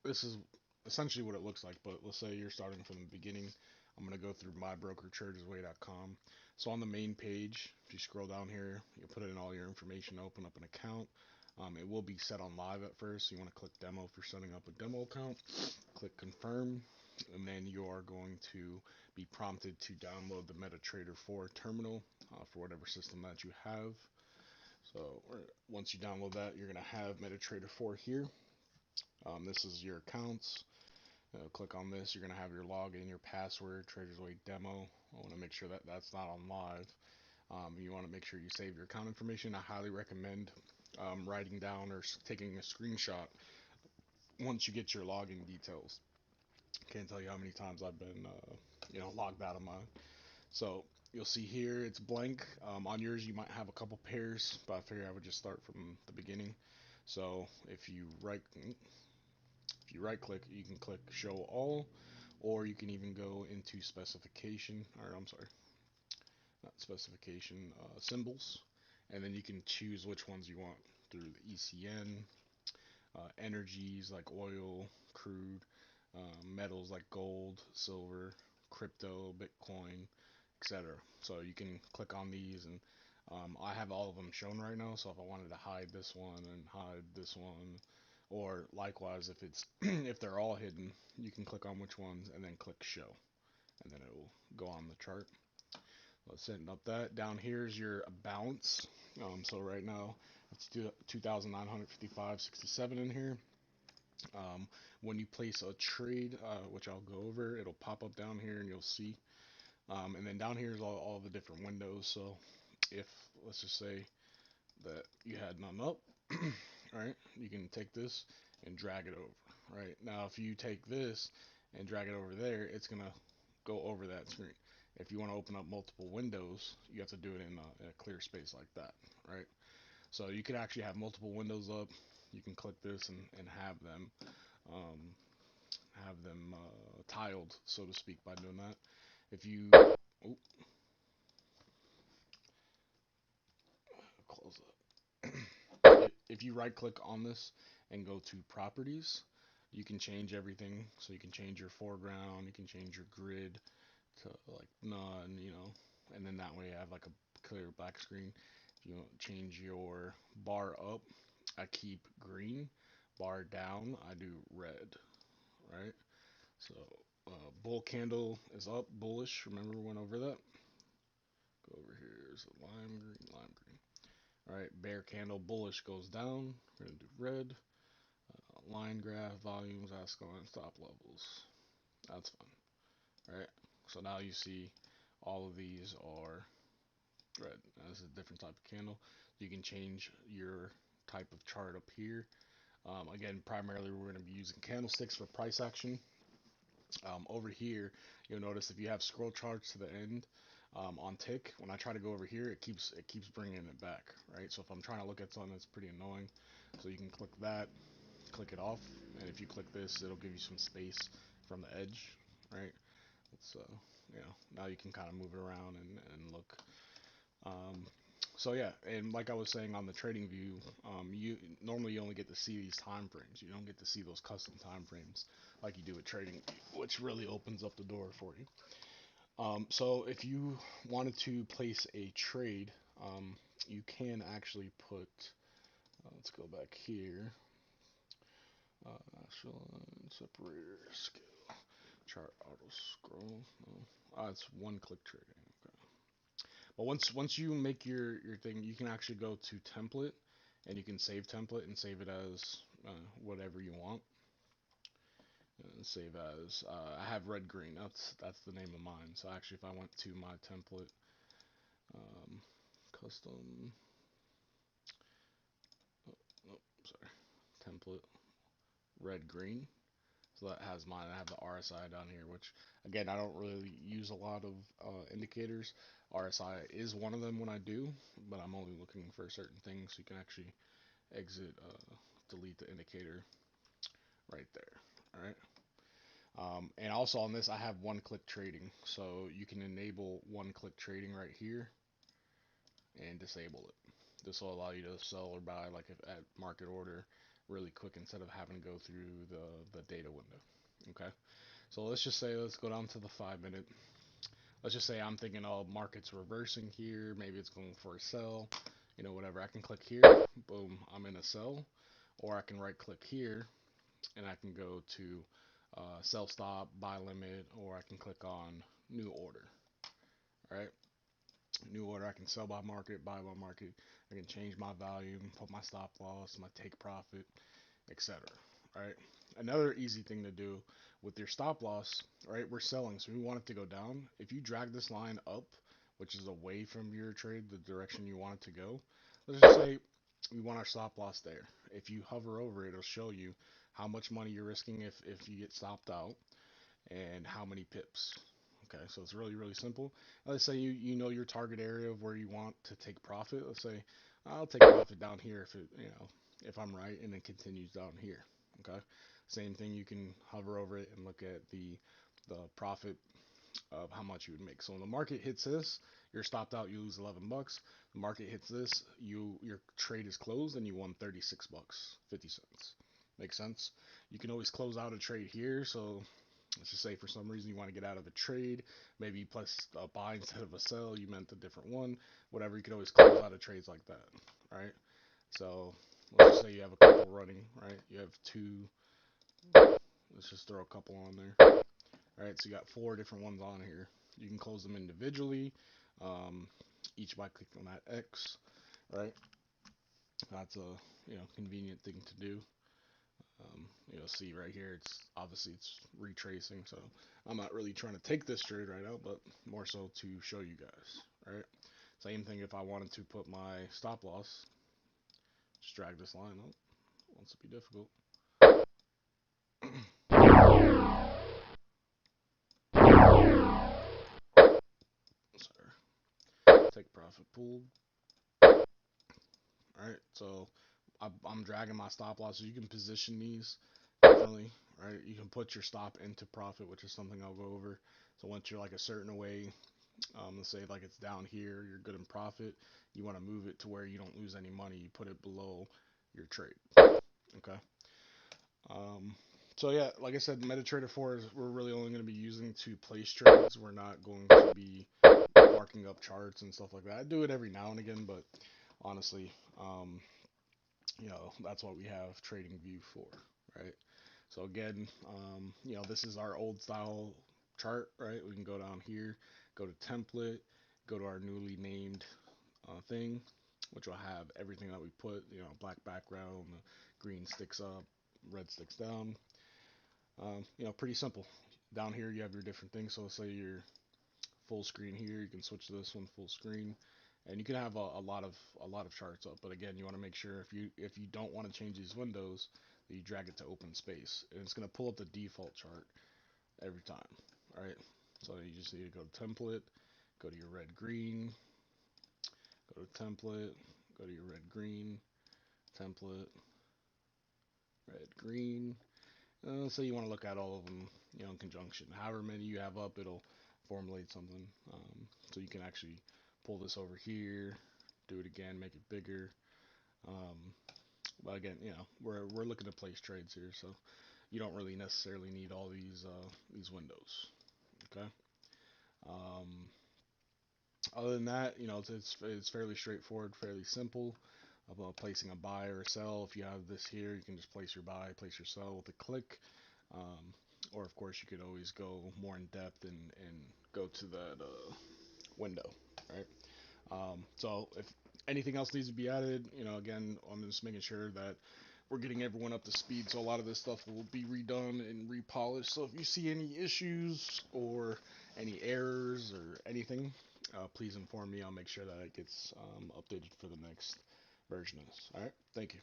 this is essentially what it looks like, but let's say you're starting from the beginning. I'm going to go through mybrokertradersway.com. So on the main page, if you scroll down here, you put in all your information, open up an account. It will be set on live at first, so you want to click demo for setting up a demo account. Click confirm, and then you are going to be prompted to download the MetaTrader 4 terminal for whatever system that you have. So once you download that, you're going to have MetaTrader 4 here. This is your accounts. Click on this. You're going to have your login, your password, Traders Way demo. I want to make sure that that's not on live. You want to make sure you save your account information. I highly recommend writing down or taking a screenshot once you get your login details. Can't tell you how many times I've been, logged out of mine. So you'll see here it's blank. On yours, you might have a couple pairs, but I figure I would just start from the beginning. So if you right click, you can click show all, or you can even go into specification, or I'm sorry, not specification, symbols, and then you can choose which ones you want through the ECN, energies like oil, crude, metals like gold, silver, crypto, Bitcoin, etc. So you can click on these, and I have all of them shown right now. So if I wanted to hide this one and hide this one, or likewise if it's if they're all hidden, you can click on which ones and then click show, and then it will go on the chart. Let's setting up that. Down here is your balance. So right now it's 2,955.67 in here. Um, when you place a trade, which I'll go over, it'll pop up down here and you'll see. And then down here is all the different windows. So if let's just say that you had none up, right? You can take this and drag it over, right? Now, if you take this and drag it over there, it's gonna go over that screen. If you want to open up multiple windows, you have to do it in a clear space like that, right? So you could actually have multiple windows up. You can click this and um, have them tiled, so to speak, by doing that. If you oh, close if you right click on this and go to properties, you can change everything. So you can change your foreground, you can change your grid to like none, and then that way you have like a clear black screen. If you change your bar up, I keep green. Bar down, I do red, right? So bull candle is up, bullish. Remember we went over that. Go over here. Is it lime green? Lime green. All right, bear candle bullish goes down. We're gonna do red. Line graph, volumes, ASCII line, stop levels. That's fun. All right. So now you see all of these are red. This is a different type of candle. You can change your type of chart up here. Again, primarily we're going to be using candlesticks for price action. Over here, you'll notice if you have scroll charts to the end on tick, when I try to go over here, it keeps bringing it back, right? So if I'm trying to look at something that's pretty annoying, so you can click that, click it off, and if you click this, it'll give you some space from the edge, right? It's now you can kind of move it around and look. Um, so yeah, and like I was saying on the trading view, you normally you only get to see these time frames. You don't get to see those custom time frames like you do with trading, which really opens up the door for you. So if you wanted to place a trade, you can actually put. Let's go back here. National separator scale chart auto scroll. No, it's one click trading. Okay. But once you make your thing, you can actually go to template, and you can save template and save it as whatever you want. And save as I have red green. That's the name of mine. So actually, if I went to my template, um, custom, oh, oh, sorry, template red green. So that has mine. I have the RSI down here, which again I don't really use a lot of indicators. RSI is one of them when I do, but I'm only looking for certain things. So you can actually exit, delete the indicator right there. All right. And also on this, I have one-click trading, so you can enable one-click trading right here and disable it. This will allow you to sell or buy like if at market order, really quick instead of having to go through the data window. Okay, so let's just say, let's go down to the 5 minute. Let's just say I'm thinking, oh, market's reversing here, maybe it's going for a sell, whatever. I can click here, boom, I'm in a sell. Or I can right click here and I can go to sell stop, buy limit, or I can click on new order. Right, new order. I can sell by market, buy by market. I can change my volume, put my stop loss, my take profit, etc. Right. Another easy thing to do with your stop loss, right? We're selling, so we want it to go down. If you drag this line up, which is away from your trade, the direction you want it to go, let's just say we want our stop loss there. If you hover over it, it'll show you how much money you're risking if you get stopped out, and how many pips. Okay, so it's really, really simple. Let's say you know your target area of where you want to take profit. Let's say I'll take profit down here if it, if I'm right, and it continues down here. Okay, same thing. You can hover over it and look at the profit of how much you would make. So when the market hits this, you're stopped out, you lose 11 bucks. The market hits this, your trade is closed and you won 36 bucks 50 cents. Makes sense? You can always close out a trade here. So let's just say for some reason you want to get out of a trade, maybe you pressed a buy instead of a sell, you meant a different one, whatever. You can always close out of trades like that, right? So let's just say you have a couple running, right? You have two. Let's just throw a couple on there. All right, so you got four different ones on here. You can close them individually, um, each by clicking on that X, right? That's a convenient thing to do. See right here, it's retracing, so I'm not really trying to take this trade right now, but more so to show you guys, right? Same thing if I wanted to put my stop loss, just drag this line up. Wants to be difficult. Sorry. Take profit pool. Right, so I'm dragging my stop losses. You can position these differently, right? You can put your stop into profit, which is something I'll go over. So once you're like a certain away, let's say like it's down here, you're good in profit. You want to move it to where you don't lose any money. You put it below your trade. Okay. Um, so yeah, like I said, MetaTrader 4 is we're really only going to be using to place trades. We're not going to be marking up charts and stuff like that. I do it every now and again, but honestly, that's what we have trading view for, right? So again, this is our old style chart, right? We can go down here, go to template, go to our newly named thing, which will have everything that we put, black background, the green sticks up, red sticks down. Pretty simple. Down here you have your different things. So let's say you're full screen here, you can switch to this one full screen, and you can have a lot of charts up. But again, you want to make sure if you don't want to change these windows, that you drag it to open space, and it's going to pull up the default chart every time. All right, so you just need to go to template, go to your red green, go to template, go to your red green, template, red green. So you want to look at all of them, in conjunction. However many you have up, it'll formulate something. So you can actually pull this over here, do it again, make it bigger. Um, but again, we're looking to place trades here, so you don't really necessarily need all these windows. Okay. Um, Other than that, it's fairly straightforward, fairly simple about placing a buy or a sell. If you have this here, you can just place your buy, place your sell with a click. Um, or of course, you could always go more in depth and go to that window, right? So if anything else needs to be added, again, I'm just making sure that we're getting everyone up to speed. So a lot of this stuff will be redone and repolished. So if you see any issues or any errors or anything, please inform me. I'll make sure that it gets updated for the next version of this. All right. Thank you.